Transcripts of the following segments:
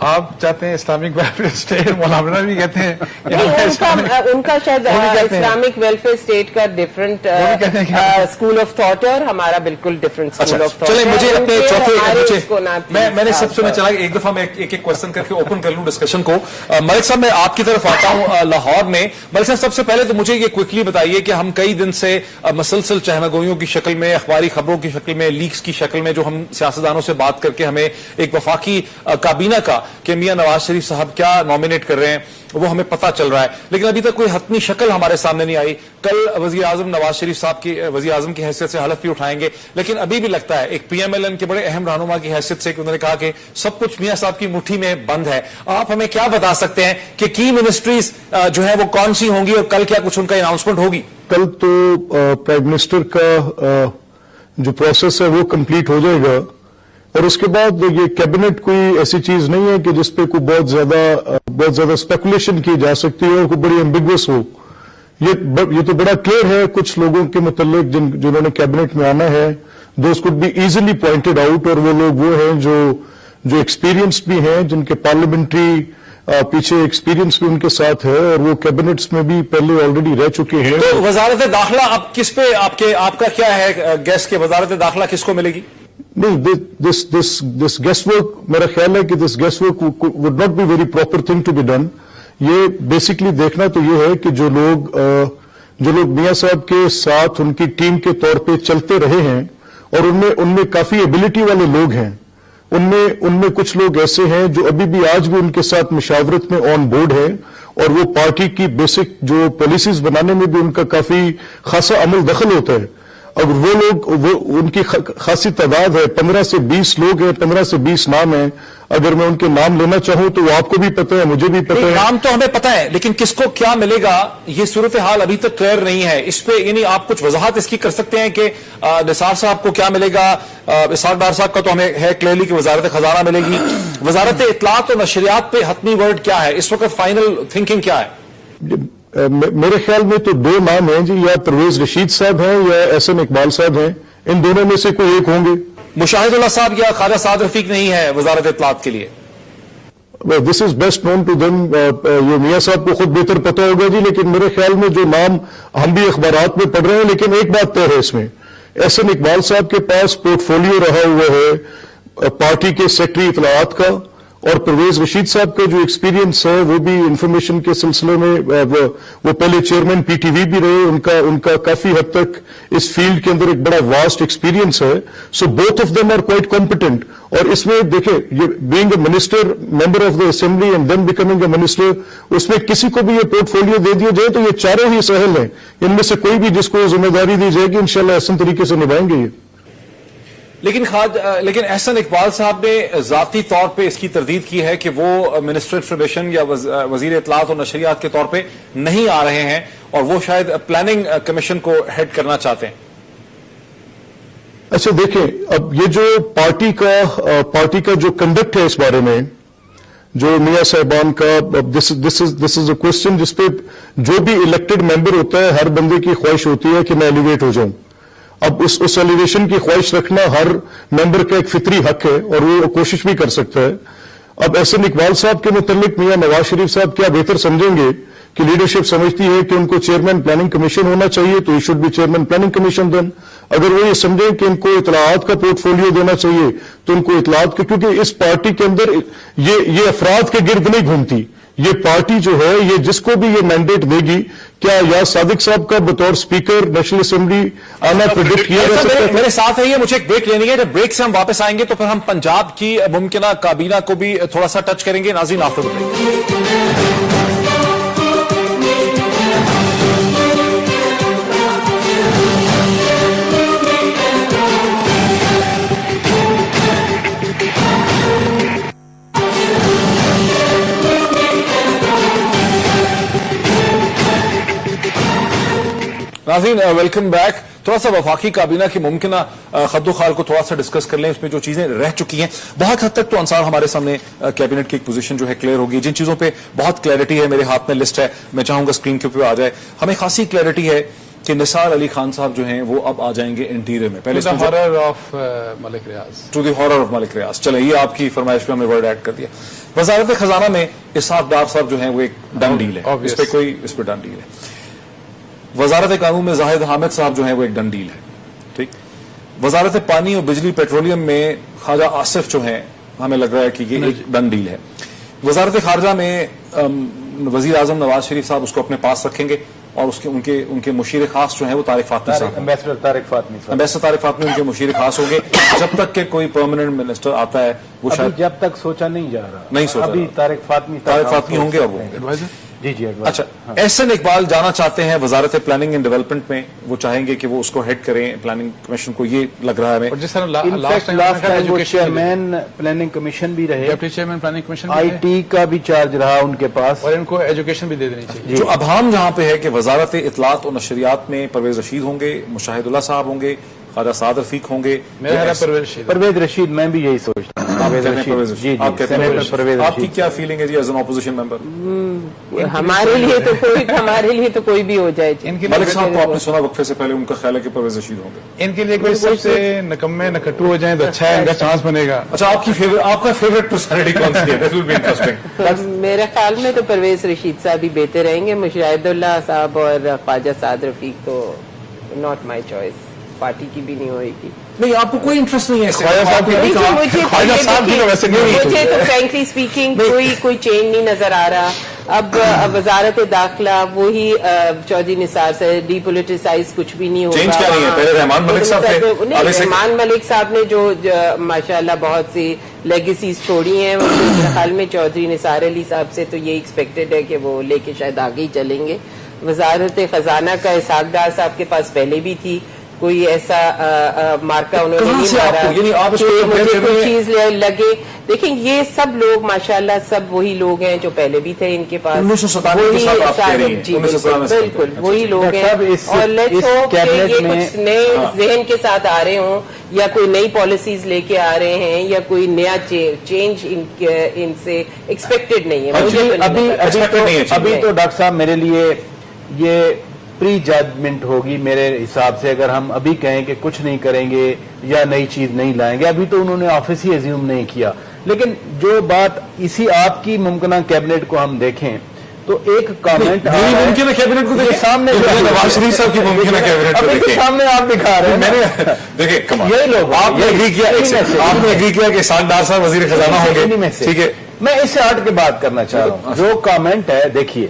آپ چاہتے ہیں اسلامک ویلفیئر اسٹیٹ، مولانا بھی کہتے ہیں ان کا شاید اسلامک ویلفیئر اسٹیٹ کا ڈفرنٹ اسکول آف تھاٹ ہے اور ہمارا بالکل ڈفرنٹ اسکول آف تھاٹ. چلے مجھے اپنے چوتھے میں نے سب سے میں چلا ایک دفعہ میں ایک کوشچن کر کے اوپن کر لوں ڈسکشن کو. ملک صاحب میں آپ کی طرف آتا ہوں لاہور میں. ملک صاحب سب سے پہلے تو مجھے یہ کوئکلی بتائیے کہ ہم کئی دن سے مسلسل چہمگوئیوں کی شکل میں، اخباری خبروں کی شکل میں، لیکس کی شکل میں جو ہم سیاستدانوں سے بات کر کے ہمیں ایک وفاقی کابینہ کا کہ میاں نواز شریف صاحب کیا نامینیٹ کر رہے ہیں وہ ہمیں پتہ چل رہا ہے، لیکن ابھی تک کوئی حتمی شکل ہمارے سامنے نہیں آئی. کل وزیر اعظم نواز شریف صاحب کی وزیر اعظم کی حیثیت سے حلف بھی اٹھائیں گے، لیکن ابھی بھی لگتا ہے ایک پی ایم ایل این کے بڑے اہم رہنما کی حیثیت سے کہ انہوں نے کہا کہ سب کچھ میاں صاحب کی مٹھی میں بند ہے. آپ ہمیں کیا بتا سکتے ہیں کہ کی منسٹریز جو ہے وہ کون سی ہوں گی اور کل کیا کچھ ان کا اناؤنسمنٹ ہوگی؟ کل تو پرائم منسٹر کا جو پروسیس ہے وہ کمپلیٹ ہو جائے گا اور اس کے بعد یہ کیبنٹ کوئی ایسی چیز نہیں ہے کہ جس پہ کوئی بہت زیادہ اسپیکولیشن کی جا سکتی ہے اور کوئی بڑی ایمبیگوس ہو. یہ تو بڑا کلیئر ہے کچھ لوگوں کے متعلق جنہوں نے کیبنٹ میں آنا ہے. Those could be easily pointed out, اور وہ لوگ وہ ہیں جو ایکسپیرینسڈ بھی ہیں، جن کے پارلیمنٹری پیچھے ایکسپیرینس بھی ان کے ساتھ ہے اور وہ کیبنٹس میں بھی پہلے آلریڈی رہ چکے ہیں. تو وزارت داخلہ اب کس پہ آپ کا کیا ہے گیس کہ وزارت داخلہ کس کو ملے گی؟ نہیں، دس گیس ورک میرا خیال ہے کہ this guesswork would not be very proper thing to be done. یہ بیسکلی دیکھنا تو یہ ہے کہ جو لوگ میاں صاحب کے ساتھ ان کی ٹیم کے طور پہ چلتے رہے ہیں اور ان میں کافی ایبلٹی والے لوگ ہیں، ان میں کچھ لوگ ایسے ہیں جو ابھی بھی آج بھی ان کے ساتھ مشاورت میں آن بورڈ ہیں اور وہ پارٹی کی بیسک جو پالیسیز بنانے میں بھی ان کا کافی خاصا عمل دخل ہوتا ہے. اگر وہ لوگ ان کی خاصی تعداد ہے، 15 سے 20 لوگ ہیں، 15 سے 20 نام ہیں. اگر میں ان کے نام لینا چاہوں تو وہ آپ کو بھی پتہ ہے، مجھے بھی پتہ ہے. نام تو ہمیں پتہ ہے لیکن کس کو کیا ملے گا یہ صورتحال ابھی تک کلیئر نہیں ہے. اس پہ یعنی آپ کچھ وضاحت اس کی کر سکتے ہیں کہ نثار صاحب کو کیا ملے گا؟ اسحاق ڈار صاحب کا تو ہمیں ہے کلیئرلی کہ وزارت خزانہ ملے گی. وزارت اطلاعات اور نشریات پہ حتمی ورڈ کیا ہے اس وقت؟ فائنل تھنکنگ کیا ہے؟ میرے خیال میں تو 2 نام ہیں جی، یا پرویز رشید صاحب ہیں یا احسن اقبال صاحب ہیں. ان دونوں میں سے کوئی ایک ہوں گے. مشاہد اللہ صاحب یا خواجہ سعد رفیق نہیں ہے وزارت اطلاعات کے لیے؟ This is best known to them. یہ میاں صاحب کو خود بہتر پتہ ہوگا جی، لیکن میرے خیال میں جو نام ہم بھی اخبارات میں پڑھ رہے ہیں، لیکن ایک بات طے ہے اس میں، احسن اقبال صاحب کے پاس پورٹ فولیو رہا ہوا ہے پارٹی کے سیکرٹری اطلاعات کا، اور پرویز رشید صاحب کا جو ایکسپیرینس ہے وہ بھی انفارمیشن کے سلسلے میں وہ پہلے چیئرمین پی ٹی وی بھی رہے. ان کا کافی حد تک اس فیلڈ کے اندر ایک بڑا واسٹ ایکسپیرینس ہے. So both of them are quite competent. اور اس میں دیکھیں، یہ being a minister, member of the assembly and then becoming a minister, اس میں کسی کو بھی یہ پورٹ فولیو دے دیا جائے تو یہ چاروں ہی سہل ہیں. ان میں سے کوئی بھی جس کو ذمہ داری دی جائے گی انشاءاللہ احسن طریقے سے نبھائیں گے یہ. لیکن احسن اقبال صاحب نے ذاتی طور پہ اس کی تردید کی ہے کہ وہ منسٹر انفارمیشن یا وزیر اطلاعات اور نشریات کے طور پہ نہیں آ رہے ہیں اور وہ شاید پلاننگ کمیشن کو ہیڈ کرنا چاہتے ہیں. اچھا دیکھیں، اب یہ جو پارٹی کا جو کنڈکٹ ہے اس بارے میں، جو میاں صاحبان کا، دس از اے کوشچن جس پہ جو بھی الیکٹڈ ممبر ہوتا ہے ہر بندے کی خواہش ہوتی ہے کہ میں ایلیویٹ ہو جاؤں. اب اس ایلیویشن کی خواہش رکھنا ہر ممبر کا ایک فطری حق ہے اور وہ کوشش بھی کر سکتا ہے. اب احسن اقبال صاحب کے متعلق میاں نواز شریف صاحب کیا بہتر سمجھیں گے کہ لیڈرشپ سمجھتی ہے کہ ان کو چیئرمین پلاننگ کمیشن ہونا چاہیے تو یہ should be chairman planning commission then. اگر وہ یہ سمجھیں کہ ان کو اطلاعات کا پورٹ فولیو دینا چاہیے تو ان کو اطلاعات کا، کیونکہ اس پارٹی کے اندر یہ افراد کے گرد نہیں گھومتی. یہ پارٹی جو ہے یہ جس کو بھی یہ مینڈیٹ دے گی، کیا یا صادق صاحب کا بطور اسپیکر نیشنل اسمبلی آنا پریڈکٹ کیا جا سکتا ہے؟ میرے ساتھ ہے یہ، مجھے ایک بریک لینی ہے. جب بریک سے ہم واپس آئیں گے تو پھر ہم پنجاب کی ممکنہ کابینہ کو بھی تھوڑا سا ٹچ کریں گے. ناظرین آفٹر دی بریک. ناظرین ویلکم بیک. تھوڑا سا وفاقی کابینہ کی ممکنہ خد و خال کو تھوڑا سا ڈسکس کر لیں. اس میں جو چیزیں رہ چکی ہیں بہت حد تک تو انصار ہمارے سامنے کیبنٹ کی ایک پوزیشن جو ہے کلیئر ہوگی. جن چیزوں پہ بہت کلیئرٹی ہے، میرے ہاتھ میں لسٹ ہے، میں چاہوں گا اسکرین کے اوپر آ جائے. ہمیں خاصی کلیئرٹی ہے کہ نثار علی خان صاحب جو ہیں وہ اب آ جائیں گے انٹیریئر میں. پہلے horror of Malik Riaz. To the horror of Malik Riaz. چلیں یہ آپ کی فرمائش پہ ہم نے ورڈ ایڈ کر دیا. وزارت خزانہ میں اسحاق ڈار صاحب جو ہیں وہ ایک ڈن ڈیل ہے, اس پہ ڈن ڈیل ہے. وزارت قانون میں زاہد حامد صاحب جو ہیں وہ ایک ڈن ڈیل ہے. ٹھیک. وزارت پانی اور بجلی پیٹرولیم میں خواجہ آصف جو ہیں ہمیں لگ رہا ہے کہ یہ ایک ڈن ڈیل ہے. وزارت خارجہ میں وزیر اعظم نواز شریف صاحب اس کو اپنے پاس رکھیں گے اور ان کے مشیر خاص جو ہیں وہ طارق فاطمی صاحب, امبیسڈر طارق فاطمی ان کے مشیر خاص ہوں گے جب تک کہ کوئی پرماننٹ منسٹر آتا ہے. وہ شاید جب تک سوچا نہیں جا رہا, نہیں سوچا, ابھی طارق فاطمی ہوں گے اور وہ ہوں گے. جی. اچھا, احسن اقبال جانا چاہتے ہیں وزارت پلاننگ اینڈ ڈیولپمنٹ میں. وہ چاہیں گے کہ وہ اس کو ہیڈ کریں پلاننگ کمیشن کو, یہ لگ رہا ہے. جس طرح لاسٹ ٹائم وہ چیئرمین پلاننگ کمیشن بھی رہے, chairman planning commission, I T کا بھی چارج رہا ان کے پاس, اور ان کو ایجوکیشن بھی دے دینی چاہیے. جو ابہام جہاں پہ ہے کہ وزارت اطلاعات و نشریات میں پرویز رشید ہوں گے, مشاہد اللہ صاحب ہوں گے, خواجہ سعد رفیق ہوں گے, پرویز رشید. میں بھی یہی سوچتا ہوں آپ کی کیا فیلنگ ہے جی ایز این اپوزیشن ممبر؟ ہمارے لیے تو کوئی بھی ہو جائے. ملک صاحب کو آپ نے سنا وقفے سے پہلے ان کا خیال ہے کہ پرویز رشید ہوں گے. ان کے لیے کوئی سب سے نکمے نکٹو ہو جائیں تو اچھا ہے, ان کا چانس بنے گا. اچھا, آپ کا فیوریٹ پرسنالٹی کون سی ہے؟ That will be interesting. میرے خیال میں تو پرویز رشید صاحب ہی بہتر رہیں گے. مشاہد اللہ صاحب اور خواجہ سعد رفیق تو ناٹ مائی چوائس, پارٹی کی بھی نہیں ہوئے گی. نہیں, آپ کو کوئی انٹرسٹ نہیں ہے مجھے تو فرینکلی اسپیکنگ کوئی چینج نہیں نظر آ رہا. اب وزارت داخلہ وہی چودھری نثار سے ڈی پولیٹیسائز کچھ بھی نہیں ہوگا. رحمان ملک صاحب نے جو ماشاءاللہ بہت سی لیگیسیز چھوڑی ہیں, میرے خیال میں چودھری نثار علی صاحب سے تو یہ ایکسپیکٹڈ ہے کہ وہ لے کے شاید آگے ہی چلیں گے. وزارت خزانہ کا اسحاق ڈار صاحب کے پاس پہلے بھی تھی, کوئی ایسا مارکا انہوں نے نہیں مارا مجھے کوئی چیز لگے. دیکھیں یہ سب لوگ ماشاءاللہ سب وہی لوگ ہیں جو پہلے بھی تھے ان کے پاس, بالکل وہی لوگ ہیں. اور لیٹس ہوپ کہ یہ کچھ نئے ذہن کے ساتھ آ رہے ہوں, یا کوئی نئی پالیسیز لے کے آ رہے ہیں, یا کوئی نیا چینج ان سے ایکسپیکٹڈ نہیں ہے. ابھی تو ڈاکٹر صاحب میرے لیے یہ پری ججمنٹ ہوگی میرے حساب سے, اگر ہم ابھی کہیں کہ کچھ نہیں کریں گے یا نئی چیز نہیں لائیں گے. ابھی تو انہوں نے آفس ہی ایزیوم نہیں کیا, لیکن جو بات اسی آپ کی ممکنہ کیبنٹ کو ہم دیکھیں تو ایک کامنٹ ممکنہ کیبنٹ کو سامنے نواز شریف صاحب کی ممکنہ کیبنٹ سامنے آپ دکھا رہے ہیں. دیکھیں یہی لوگ آپ نے ایگری کیا کہ اسحاق ڈار صاحب وزیر خزانہ ہوں گے. ٹھیک ہے, میں اس سے ہٹ کے بات کرنا چاہ رہا ہوں. جو کامنٹ ہے دیکھیے,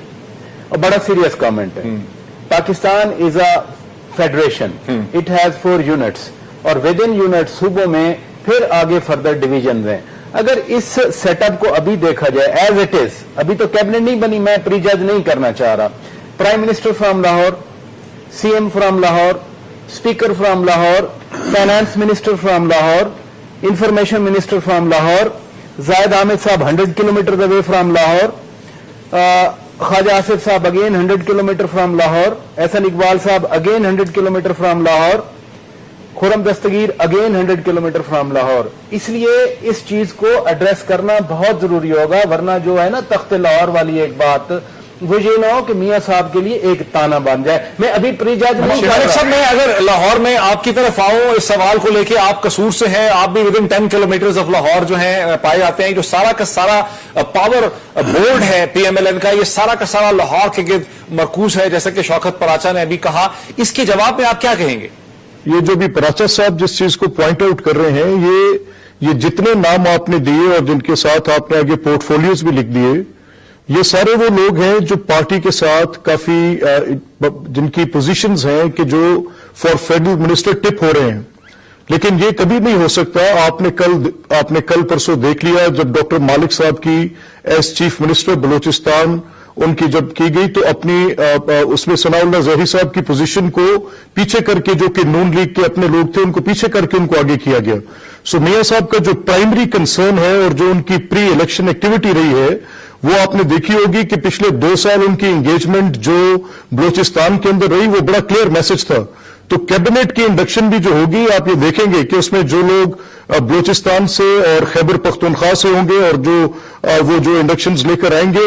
اور بڑا سیریس کامنٹ ہے. پاکستان از اے فیڈریشن, اٹ ہیز 4 یونٹس, اور ود ان یونٹ صوبوں میں پھر آگے فردر ڈویژنز ہیں. اگر اس سیٹ اپ کو ابھی دیکھا جائے ایز اٹ از, ابھی تو کیبنٹ نہیں بنی, میں پری جج نہیں کرنا چاہ رہا. Prime minister from Lahore, C M from Lahore, speaker from Lahore, finance minister from Lahore, information minister from Lahore, Zahid Hamid صاحب 100 kilometre away from Lahore, Khawaja Asif صاحب again 100 kilometre from Lahore, Ahsan Iqbal صاحب again 100 kilometre from Lahore, Khurram Dastgir again 100 kilometre from Lahore. اس لیے اس چیز کو ایڈریس کرنا بہت ضروری ہوگا, ورنہ جو ہے نا تخت لاہور والی ایک بات, وہ یہ نہ ہو کہ میاں صاحب کے لیے ایک تانا بن جائے. میں ابھی پری جج نہیں کر رہا. میں اگر لاہور میں آپ کی طرف آؤں اس سوال کو لے کے, آپ قصور سے ہیں, آپ بھی with in 10 kilometre of Lahore جو ہیں پائے جاتے ہیں. جو سارا کا سارا پاور بورڈ ہے پی ایم ایل این کا, یہ سارا کا سارا لاہور کے گرد مرکوز ہے, جیسا کہ شوکت پراچا نے ابھی کہا. اس کے جواب میں آپ کیا کہیں گے؟ یہ جو بھی پراچا صاحب جس چیز کو پوائنٹ آؤٹ کر رہے ہیں, یہ جتنے نام آپ نے دیے اور جن کے ساتھ آپ نے آگے پورٹ فولیوز بھی لکھ دیے, یہ سارے وہ لوگ ہیں جو پارٹی کے ساتھ کافی جن کی پوزیشنز ہیں کہ جو فار فیڈرل منسٹر ٹپ ہو رہے ہیں. لیکن یہ کبھی نہیں ہو سکتا. آپ نے کل پرسوں دیکھ لیا جب ڈاکٹر مالک صاحب کی ایز چیف منسٹر بلوچستان ان کی جب کی گئی, تو اپنی اس میں ثناء اللہ ظہری صاحب کی پوزیشن کو پیچھے کر کے, جو کہ نون لیگ کے اپنے لوگ تھے, ان کو پیچھے کر کے ان کو آگے کیا گیا. سو میاں صاحب کا جو پرائمری کنسرن ہے اور جو ان کی پری الیکشن ایکٹیویٹی رہی ہے, وہ آپ نے دیکھی ہوگی کہ پچھلے 2 سال ان کی انگیجمنٹ جو بلوچستان کے اندر رہی, وہ بڑا کلیئر میسج تھا. تو کیبنٹ کی انڈکشن بھی جو ہوگی, آپ یہ دیکھیں گے کہ اس میں جو لوگ بلوچستان سے اور خیبر پختونخوا سے ہوں گے, اور وہ جو انڈکشنز لے کر آئیں گے,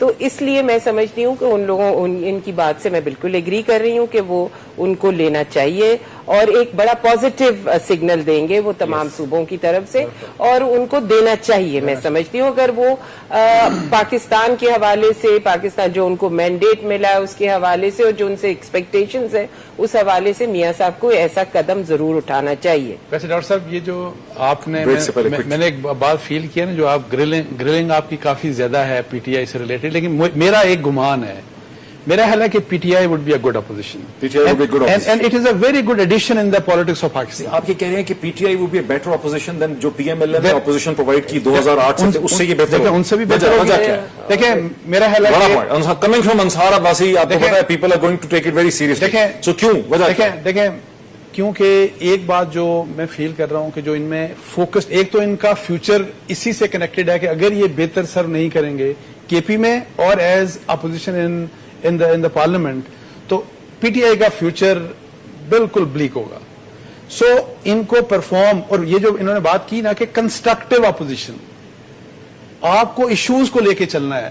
تو اس لیے میں سمجھتی ہوں کہ ان کی بات سے میں بالکل ایگری کر رہی ہوں کہ وہ ان کو لینا چاہیے اور ایک بڑا پازیٹیو سگنل دیں گے وہ تمام صوبوں کی طرف سے, اور ان کو دینا چاہیے. میں سمجھتی ہوں اگر وہ پاکستان کے حوالے سے, پاکستان جو ان کو مینڈیٹ ملا ہے اس کے حوالے سے اور جو ان سے ایکسپیکٹیشنز ہے اس حوالے سے میاں صاحب کو ایسا قدم ضرور اٹھانا چاہیے. ویسے ڈاکٹر صاحب یہ جو آپ نے, میں نے ایک بات فیل کیا نا, جو آپ گرلنگ آپ کی کافی زیادہ ہے پی ٹی آئی سے ریلیٹڈ, لیکن میرا ایک گمان ہے, میرا خیال ہے کہ P T I would be a good opposition and it is a very good addition in the politics of Pakistan. آپ یہ کہہ رہے ہیں کہ P T I would be a better opposition than جو پی ایم ایل ایم نے opposition provide کی 2008 سے, اس سے یہ بہتر, ان سے بھی بہتر ہو گیا. دیکھیں میرا خیال ہے کمنگ فرام انصار عباسی, آپ کو پتا ہے people are going to take it very seriously. So کیوں وجہ دیکھیں کیونکہ ایک بات جو میں فیل کر رہا ہوں کہ جو ان میں فوکس, ایک تو ان کا فیوچر اسی سے کنیکٹڈ ہے کہ اگر یہ بہتر سرو نہیں کریں گے کے پی میں اور ایز اپوزیشن ان دا پارلیمنٹ, تو پی ٹی آئی کا فیوچر بالکل بلیک ہوگا. سو ان کو پرفارم, اور یہ جو انہوں نے بات کی نا کہ کنسٹرکٹیو اپوزیشن, آپ کو ایشوز کو لے کے چلنا ہے.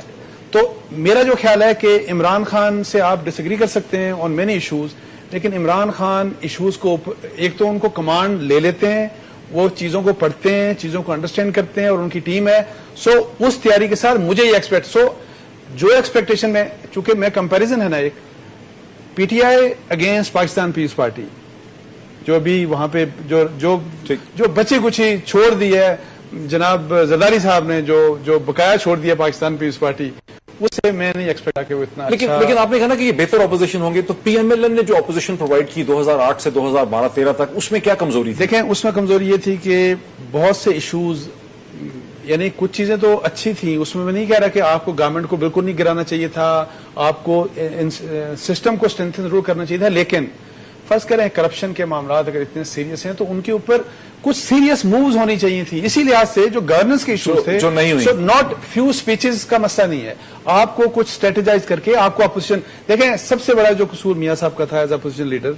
تو میرا جو خیال ہے کہ عمران خان سے آپ ڈس ایگری کر سکتے ہیں آن مینی ایشوز, لیکن عمران خان ایشوز کو, ایک تو ان کو کمانڈ لے لیتے ہیں, وہ چیزوں کو پڑھتے ہیں, چیزوں کو انڈرسٹینڈ کرتے ہیں, اور ان کی ٹیم ہے. سو اس تیاری کے ساتھ مجھے یہ ایکسپیکٹ, سو جو ایکسپیکٹیشن میں, چونکہ میں کمپیریزن ہے نا ایک P T I against Pakistan Peoples Party, جو ابھی وہاں پہ جو بچی کچھ چھوڑ دی ہے جناب زرداری صاحب نے, جو بقایا چھوڑ دیا پاکستان پیپلز پارٹی, اس سے میں نہیں ایکسپیکٹ کہ وہ اتنا لیکن آپ نے کہا نا کہ یہ بہتر اپوزیشن ہوں گے, تو پی ایم ایل این نے جو اپوزیشن پرووائڈ کی 2008 سے 2012-13 تک, اس میں کیا کمزوری تھی؟ دیکھیں اس میں کمزوری یہ تھی کہ بہت سے ایشوز, یعنی کچھ چیزیں تو اچھی تھیں, اس میں نہیں کہہ رہا کہ آپ کو گورنمنٹ کو بالکل نہیں گرانا چاہیے تھا, آپ کو سسٹم کو اسٹرینتھن ضرور کرنا چاہیے تھا, لیکن فرض کریں کرپشن کے معاملات اگر اتنے سیریس ہیں تو ان کے اوپر کچھ سیریس مووز ہونی چاہیے تھی. اسی لحاظ سے جو گورننس کے ایشوز تھے, جو نہیں ہوئی, ناٹ فیو اسپیچز کا مسئلہ نہیں ہے, آپ کو کچھ اسٹریٹجائز کر کے آپ کو اپوزیشن, دیکھیں سب سے بڑا جو قصور میاں صاحب کا تھا as opposition leader,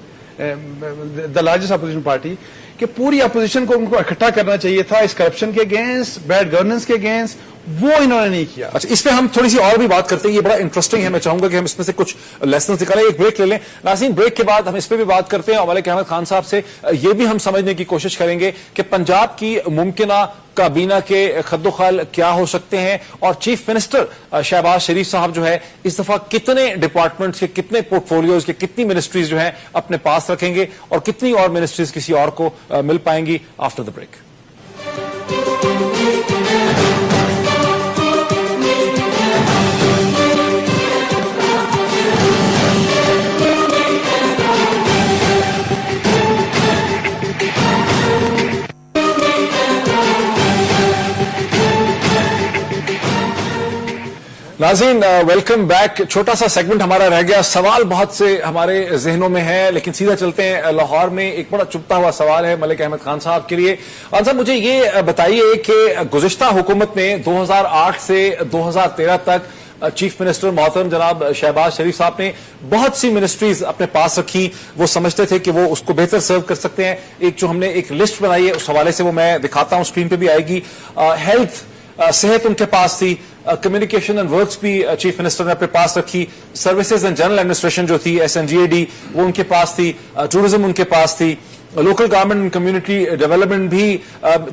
the largest opposition party, کہ پوری اپوزیشن کو ان کو اکٹھا کرنا چاہیے تھا اس کرپشن کے اگینسٹ, بیڈ گورننس کے اگینسٹ, وہ انہوں نے نہیں کیا. اچھا, اس پہ ہم تھوڑی سی اور بھی بات کرتے ہیں, یہ بڑا انٹرسٹنگ ہے, میں چاہوں گا کہ ہم اس میں سے کچھ لیسنز نکالیں. ایک بریک لے لیں ناظرین, بریک کے بعد ہم اس پہ بھی بات کرتے ہیں. ملک احمد خان صاحب سے یہ بھی ہم سمجھنے کی کوشش کریں گے کہ پنجاب کی ممکنہ کابینہ کے خد و خال کیا ہو سکتے ہیں, اور چیف منسٹر شہباز شریف صاحب جو ہے اس دفعہ کتنے ڈپارٹمنٹس کے, کتنے پورٹ فولیوز کے, کتنی منسٹریز جو ہیں اپنے پاس رکھیں گے, اور کتنی اور منسٹریز کسی اور کو مل پائیں گی. After the break. ناظرین ویلکم بیک. چھوٹا سا سیگمنٹ ہمارا رہ گیا, سوال بہت سے ہمارے ذہنوں میں ہے, لیکن سیدھا چلتے ہیں لاہور میں. ایک بڑا چبھتا ہوا سوال ہے ملک احمد خان صاحب کے لیے. خان صاحب مجھے یہ بتائیے کہ گزشتہ حکومت میں 2008 سے 2013 تک چیف منسٹر محترم جناب شہباز شریف صاحب نے بہت سی منسٹریز اپنے پاس رکھی, وہ سمجھتے تھے کہ وہ اس کو بہتر سرو کر سکتے ہیں. ایک جو ہم نے ایک لسٹ بنائی ہے اس حوالے سے وہ میں دکھاتا ہوں, اسکرین پہ بھی آئے گی. ہیلتھ, صحت ان کے پاس تھی, کمیونیکیشن اینڈ ورکس بھی چیف منسٹر نے اپنے پاس رکھی, سروسز اینڈ جنرل ایڈمنسٹریشن جو تھی SNGAD وہ ان کے پاس تھی, ٹورزم ان کے پاس تھی, local government and community development بھی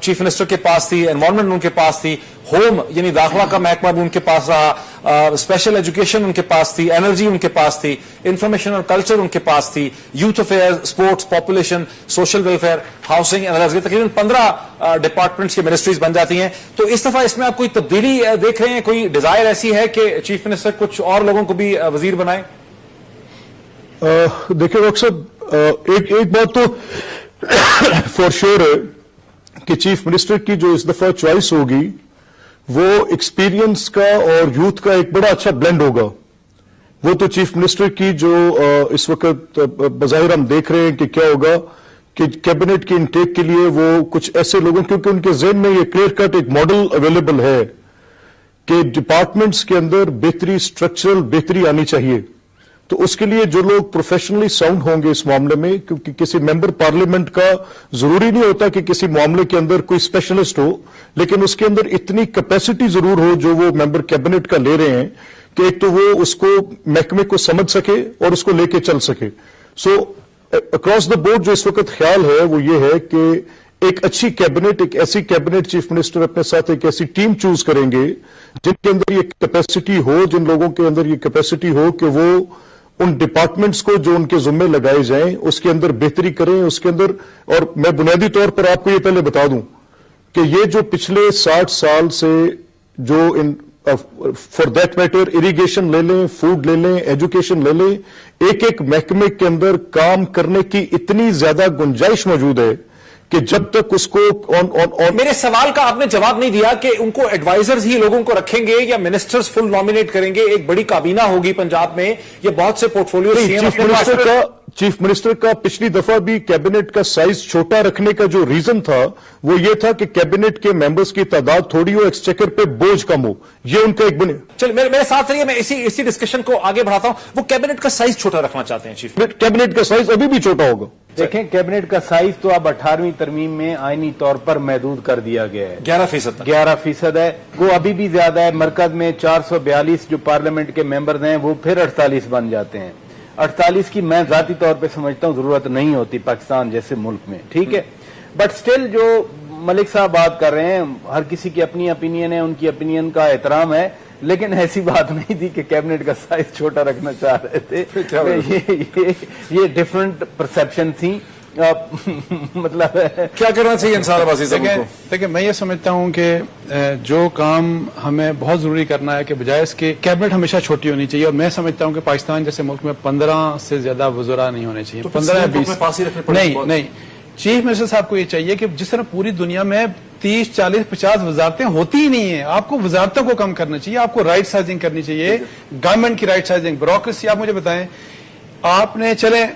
چیف منسٹر کے پاس تھی, انوائرمنٹ ان کے پاس تھی, ہوم یعنی داخلہ کا محکمہ بھی ان کے پاس رہا, اسپیشل ایجوکیشن ان کے پاس تھی, انرجی ان کے پاس تھی, انفارمیشن اور کلچر ان کے پاس تھی, youth affair, sports, population, social welfare, housing and تقریباً 15 ڈپارٹمنٹس کی منسٹریز بن جاتی ہیں. تو اس دفعہ اس میں آپ کوئی تبدیلی دیکھ رہے ہیں, کوئی ڈیزائر ایسی ہے کہ چیف منسٹر کچھ اور لوگوں کو بھی وزیر بنائے؟ دیکھیں ڈاکٹر صاحب, ایک بات تو فور شیور ہے کہ چیف منسٹر کی جو اس دفعہ چوائس ہوگی وہ ایکسپیرینس کا اور یوتھ کا ایک بڑا اچھا بلینڈ ہوگا. وہ تو چیف منسٹر کی جو اس وقت بظاہر ہم دیکھ رہے ہیں کہ کیا ہوگا کہ کیبنٹ کی انٹیک کے لیے وہ کچھ ایسے لوگوں, کیونکہ ان کے ذہن میں یہ کلیئر کٹ ایک ماڈل اویلیبل ہے کہ ڈپارٹمنٹس کے اندر بہتری, اسٹرکچرل بہتری آنی چاہیے. تو اس کے لیے جو لوگ پروفیشنلی ساؤنڈ ہوں گے اس معاملے میں, کیونکہ کسی ممبر پارلیمنٹ کا ضروری نہیں ہوتا کہ کسی معاملے کے اندر کوئی اسپیشلسٹ ہو, لیکن اس کے اندر اتنی کیپیسٹی ضرور ہو جو وہ ممبر کیبنٹ کا لے رہے ہیں کہ ایک تو وہ اس کو محکمے کو سمجھ سکے اور اس کو لے کے چل سکے. سو اکراس دا بورڈ جو اس وقت خیال ہے وہ یہ ہے کہ ایک اچھی کیبنٹ، ایک ایسی کیبنٹ چیف منسٹر اپنے ساتھ ایک ایسی ٹیم چوز کریں گے جن کے اندر یہ کیپیسٹی ہو، جن لوگوں کے اندر یہ کیپیسٹی ہو کہ وہ ان ڈپارٹمنٹس کو جو ان کے ذمے لگائے جائیں اس کے اندر بہتری کریں. اس کے اندر، اور میں بنیادی طور پر آپ کو یہ پہلے بتا دوں کہ یہ جو پچھلے 60 سال سے جو فار دیٹ میٹر اریگیشن لے لیں، فوڈ لے لیں، ایجوکیشن لے لیں، ایک ایک محکمے کے اندر کام کرنے کی اتنی زیادہ گنجائش موجود ہے کہ جب تک اس کو میرے سوال کا آپ نے جواب نہیں دیا کہ ان کو ایڈوائزرز ہی لوگوں کو رکھیں گے یا منسٹرز فل نامینیٹ کریں گے؟ ایک بڑی کابینہ ہوگی پنجاب میں، یہ بہت سے پورٹ فولیو چیف منسٹر کا پچھلی دفعہ بھی کیبنٹ کا سائز چھوٹا رکھنے کا جو ریزن تھا وہ یہ تھا کہ کیبنٹ کے ممبرز کی تعداد تھوڑی ہو، ایکسچیکر پہ بوجھ کم ہو. یہ ان کا ایک چل میرے ساتھ رہیے، میں اسی ڈسکشن کو آگے بڑھاتا ہوں. وہ کیبنٹ کا سائز چھوٹا رکھنا چاہتے ہیں چیف. کیبنٹ کا سائز ابھی بھی چھوٹا ہوگا. دیکھیں کیبنٹ کا سائز تو اب 18ویں ترمیم میں آئینی طور پر محدود کر دیا گیا ہے، 11% ہے. وہ ابھی بھی زیادہ ہے. مرکز میں 442 جو پارلیمنٹ کے ممبرز ہیں وہ پھر 48 بن جاتے ہیں. 48 کی میں ذاتی طور پہ سمجھتا ہوں ضرورت نہیں ہوتی پاکستان جیسے ملک میں، ٹھیک ہے. بٹ سٹل جو ملک صاحب بات کر رہے ہیں، ہر کسی کی اپنی اپینین ہے، ان کی اپینین کا احترام ہے، لیکن ایسی بات نہیں تھی کہ کیبنٹ کا سائز چھوٹا رکھنا چاہ رہے تھے. یہ ڈفرنٹ پرسپشن تھی. مطلب کیا کرنا چاہیے انصار عباسی صاحب کو؟ دیکھیں میں یہ سمجھتا ہوں کہ جو کام ہمیں بہت ضروری کرنا ہے کہ بجائے اس کے کیبنٹ ہمیشہ چھوٹی ہونی چاہیے. اور میں سمجھتا ہوں کہ پاکستان جیسے ملک میں 15 سے زیادہ وزراء نہیں ہونے چاہیے، 15 یا 20 نہیں. چیف منسٹر صاحب کو یہ چاہیے کہ جس طرح پوری دنیا میں 30 40 50 وزارتیں ہوتی ہی نہیں ہیں، آپ کو وزارتوں کو کم کرنا چاہیے، آپ کو رائٹ سائزنگ کرنی چاہیے، گورنمنٹ کی رائٹ سائزنگ. بیوروکریسی آپ مجھے بتائیں، آپ نے چلیں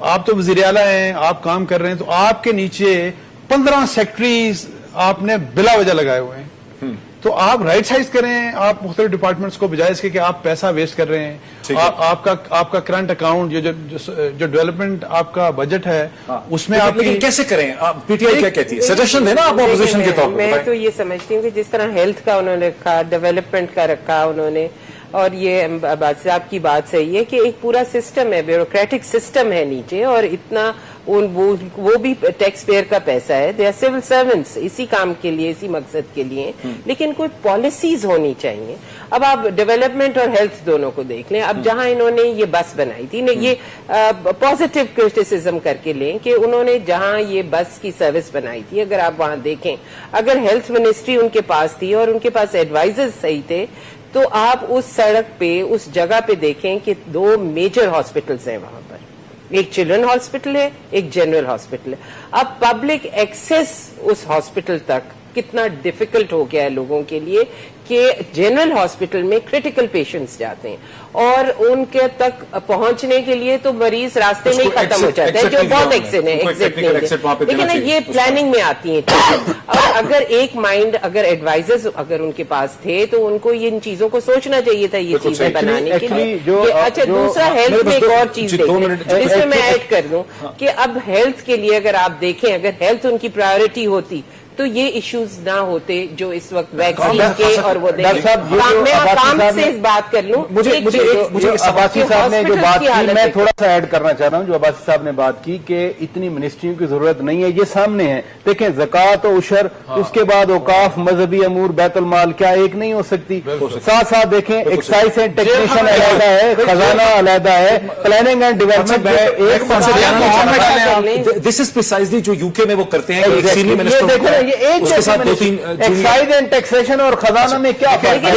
آپ تو وزیر اعلیٰ ہیں، آپ کام کر رہے ہیں، تو آپ کے نیچے 15 سیکٹریز آپ نے بلا وجہ لگائے ہوئے ہیں. تو آپ رائٹ سائز کریں آپ مختلف ڈپارٹمنٹس کو، بجائے اس کے کہ آپ پیسہ ویسٹ کر رہے ہیں. آپ کا کرنٹ اکاؤنٹ جو ڈیولپمنٹ آپ کا بجٹ ہے اس میں آپ کیسے کریں؟ پی ٹی آئی کیا کہتی ہے؟ سجیشن ہے نا آپ اپوزیشن کے طور پر. میں تو یہ سمجھتی ہوں کہ جس طرح ہیلتھ کا انہوں نے رکھا، ڈیولپمنٹ کا رکھا انہوں نے، اور یہ عباس صاحب کی بات صحیح ہے کہ ایک پورا سسٹم ہے، بیوروکریٹک سسٹم ہے نیچے، اور اتنا وہ بھی ٹیکس پیئر کا پیسہ ہے. دے آر سول سروینٹس اسی کام کے لیے، اسی مقصد کے لیے، لیکن کوئی پالیسیز ہونی چاہیے. اب آپ ڈیولپمنٹ اور ہیلتھ دونوں کو دیکھ لیں. اب جہاں انہوں نے یہ بس بنائی تھی، یہ پازیٹیو کرٹیسزم کر کے لیں کہ انہوں نے جہاں یہ بس کی سروس بنائی تھی، اگر آپ وہاں دیکھیں، اگر ہیلتھ منسٹری ان کے پاس تھی اور ان کے پاس ایڈوائزرز صحیح تھے، تو آپ اس سڑک پہ، اس جگہ پہ دیکھیں کہ 2 میجر ہاسپٹلز ہیں وہاں پر. ایک چلڈرن ہاسپٹل ہے، ایک جنرل ہاسپٹل ہے. اب پبلک ایکسس اس ہاسپٹل تک کتنا ڈیفیکلٹ ہو گیا ہے لوگوں کے لیے کہ جنرل ہاسپٹل میں کریٹیکل پیشنٹس جاتے ہیں اور ان کے تک پہنچنے کے لیے تو مریض راستے میں ہی ختم ہو جاتا ہے، جو بہت لیکن یہ پلاننگ میں آتی ہیں. اور اگر ایک مائنڈ، اگر ایڈوائزرز اگر ان کے پاس تھے تو ان کو ان چیزوں کو سوچنا چاہیے تھا، یہ چیزیں بنانے کے لیے. اچھا، دوسرا ہیلتھ میں ایک اور چیز دیکھیں جس میں میں ایڈ کر دوں کہ اب ہیلتھ کے لیے اگر آپ دیکھیں، اگر ہیلتھ ان کی پرائیورٹی ہوتی تو یہ ایشوز نہ ہوتے جو اس وقت ویکسین کے اور وہ میں کام سے بات کر لوں. مجھے عباسی صاحب نے جو بات کی، میں تھوڑا سا ایڈ کرنا چاہ رہا ہوں. جو عباسی صاحب نے بات کی کہ اتنی منسٹریوں کی ضرورت نہیں ہے، یہ سامنے ہے. دیکھیں زکوٰۃ و عشر، اس کے بعد اوقاف، مذہبی امور، بیت المال، کیا ایک نہیں ہو سکتی؟ ساتھ ساتھ دیکھیں ایکسائز اینڈ ٹیکسیشن علیحدہ ہے، خزانہ علیحدہ ہے، پلاننگ اینڈ ڈیولپمنٹ ہے. دس از پریسائزلی جو یو کے میں وہ کرتے ہیں. Senior minister excise and taxation اور خزانہ میں کیا فرق ہے؟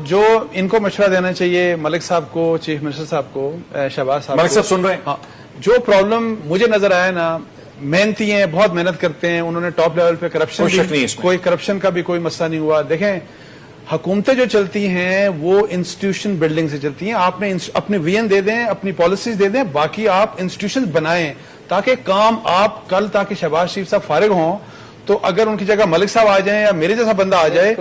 جو ان کو مشورہ دینا چاہیے ملک صاحب کو، چیف منسٹر صاحب کو، شہباز صاحب. ملک صاحب سن رہے ہیں؟ جو پرابلم مجھے نظر آیا نا، محنتی ہیں، بہت محنت کرتے ہیں، انہوں نے ٹاپ لیول پہ کوئی کرپشن کا بھی کوئی مسئلہ نہیں ہوا. دیکھیں حکومتیں جو چلتی ہیں وہ انسٹیٹیوشن بلڈنگ سے چلتی ہیں. آپ نے اپنے ویژن دے دیں، اپنی پالیسیز دے دیں، باقی آپ انسٹیٹیوشن بنائیں تاکہ کام آپ کل تاکہ شہباز شریف صاحب فارغ ہوں تو اگر ان کی جگہ ملک صاحب آ جائیں یا میرے جیسا بندہ آ جائے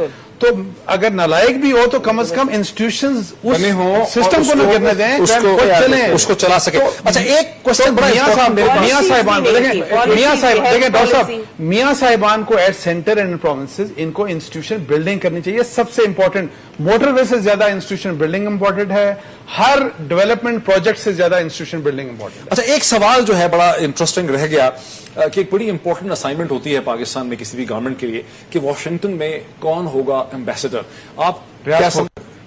تو اگر نالائق بھی ہو تو کم از کم انسٹیٹیوشنز بنے ہوں اور سسٹم کو نہ گرنے دیں، اس کو چلا سکے. اچھا ایک کوشچن بڑا میاں صاحبان دیکھیں ڈاکٹر صاحب، میاں صاحبان کو ایٹ سینٹر اینڈ پروونسز ان کو انسٹیٹیوشن بلڈنگ کرنی چاہیے. سب سے امپورٹنٹ موٹر وے سے زیادہ انسٹیٹیوشن بلڈنگ امپورٹنٹ ہے، ہر ڈیولپمنٹ پروجیکٹ سے زیادہ انسٹیٹیوشن بلڈنگ امپورٹنٹ. اچھا ایک سوال جو ہے بڑا انٹرسٹنگ رہ گیا کہ ایک بڑی امپورٹنٹ اسائنمنٹ ہوتی ہے پاکستان میں کسی بھی گورنمنٹ کے لیے کہ واشنگٹن میں کون ہوگا ایمبیسڈر. آپ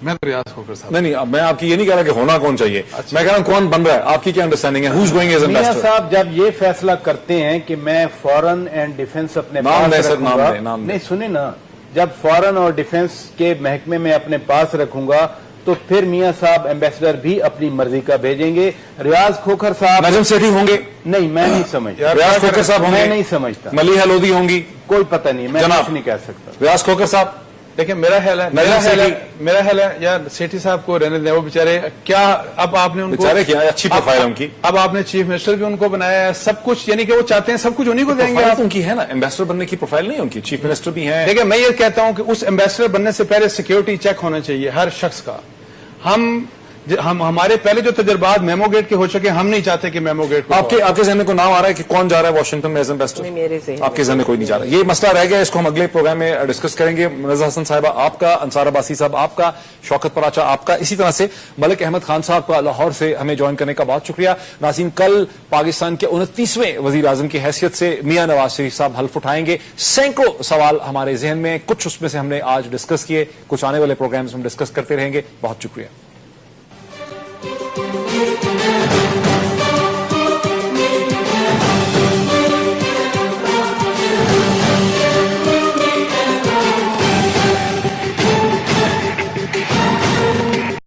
میں تو ریاض کھوکھر صاحب. نہیں میں آپ کی یہ نہیں کہہ رہا کہ ہونا کون چاہیے، میں کہہ رہا ہوں کون بن رہا ہے. آپ کی کیا انڈرسٹینڈنگ ہے؟ ہوز گوئنگ ایز میاں ایمبیسڈر؟ صاحب جب یہ فیصلہ کرتے ہیں کہ میں فورن اینڈ ڈیفنس اپنے پاس رکھوں گا، نہیں سنیں نا، جب فورن اور ڈیفنس کے محکمے میں اپنے پاس رکھوں گا تو پھر میاں صاحب ایمبیسڈر بھی اپنی مرضی کا بھیجیں گے. ریاض کھوکھر صاحب نجم سیٹھی ہوں گے؟ نہیں میں نہیں سمجھتا. ریاض کھوکھر صاحب ہوں گے؟ میں نہیں سمجھتا. ملیحہ لودھی ہوں گی؟ کوئی پتہ نہیں، میں جناب کچھ نہیں کہہ سکتا. ریاض کھوکھر صاحب دیکھیں میرا خیال ہے یار سیٹھی صاحب کو رہنے دیں، وہ بیچارے کیا اب آپ نے ان کو بیچارے کیا اچھی پروفائل ان کی، اب آپ نے چیف منسٹر بھی ان کو بنایا ہے، سب کچھ یعنی کہ وہ چاہتے ہیں سب کچھ انہیں کو دیں گے. ان کی ہے نا ایمبیسڈر بننے کی پروفائل نہیں ان کی، چیف منسٹر بھی ہیں. دیکھیں میں یہ کہتا ہوں کہ اس ایمبیسڈر بننے سے پہلے سیکیورٹی چیک ہونا چاہیے ہر شخص کا. ہمارے پہلے جو تجربات میمو گیٹ کے ہو چکے، ہم نہیں چاہتے کہ میمو گیٹ آپ کے ذہن میں کوئی نام آ رہا ہے کہ کون جا رہا ہے واشنگٹن میں ایز ایمبیسڈر؟ آپ کے ذہن میں کوئی نہیں جا رہا. یہ مسئلہ رہ گیا، اس کو ہم اگلے پروگرام میں ڈسکس کریں گے. منزہ حسن صاحبہ آپ کا، انصار عباسی صاحب آپ کا، شوکت پراچا آپ کا، اسی طرح سے ملک احمد خان صاحب کا لاہور سے ہمیں جوائن کرنے کا بہت شکریہ. ناظرین کل پاکستان کے 29ویں وزیر اعظم کی حیثیت سے میاں نواز شریف صاحب حلف اٹھائیں گے. سینکڑوں سوال ہمارے ذہن میں، کچھ اس میں سے ہم نے آج ڈسکس کیے، کچھ آنے والے پروگرامز میں ڈسکس کرتے رہیں گے. بہت شکریہ.